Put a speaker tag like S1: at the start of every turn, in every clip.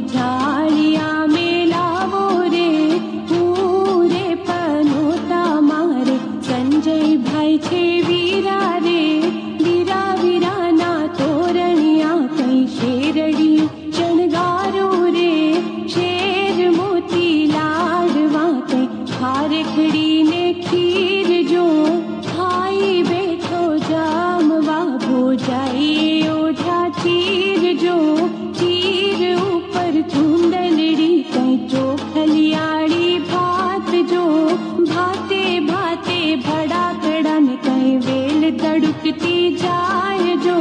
S1: झाड़िया में लावो रे पूरे पनोता मारे संजय भाई छे वीरा रे वीरा वीराना तोरणिया कई शेरड़ी शणगारो रे शेर मोती लाडवा कई खारखड़ी ने खीर जो खाई बैठो जामवा भोजाई ओझा चीर जो चीर ऊपर चूंदलड़ी कई चोखलियाड़ी भात जो भाते भाते भड़ा कड़न कई वेल तड़ुकती जाय जो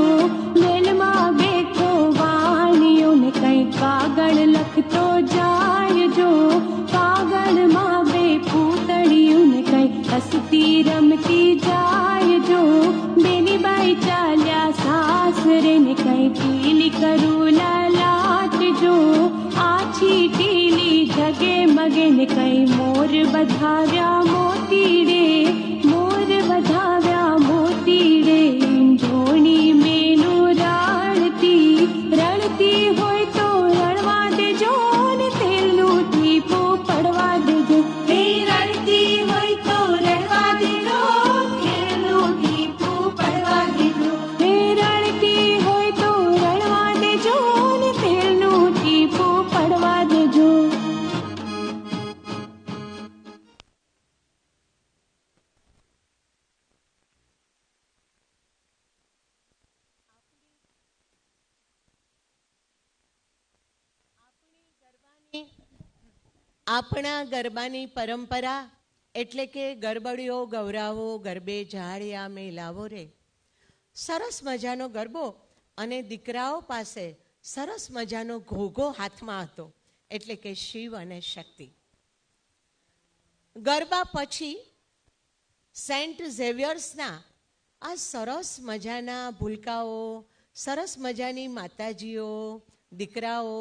S1: वेल मां बैठो वाणियों ने कई कागड़ लखतो जाय जो कागड़ मां बे पूतड़ियों ने कई हसती रमती जाय जो बेनी बाई चाल्या सासरे ने कई पीली करूला लाट जो आछी टीली जगे मगे ने कई मोर बधाव्या मोती रे मोर बधाव्या मोती रे जोणी मेनू राणती रणती होय तो रणवा देजो ने तेलू टीपो पड़वा देजो हे रणती होय तो रणवा देजो तेलू टीपो पड़वा देजो हे रणती होय तो रणवा देजो ने तेलू टीपो पड़वा देजो।
S2: આપણા ગરબાની પરંપરા એટલે કે ગરબડીઓ ગૌરાવો ગરબે ઝાડિયા મેલાવો રે. સરસ મજાનો ગરબો અને દીકરાઓ પાસે સરસ મજાનો ઘોઘો હાથમાં હતો એટલે કે શિવ અને શક્તિ. ગરબા પછી સેન્ટ ઝેવિયર્સના આ સરસ મજાના ભૂલકાઓ, સરસ મજાની માતાજીઓ, દીકરાઓ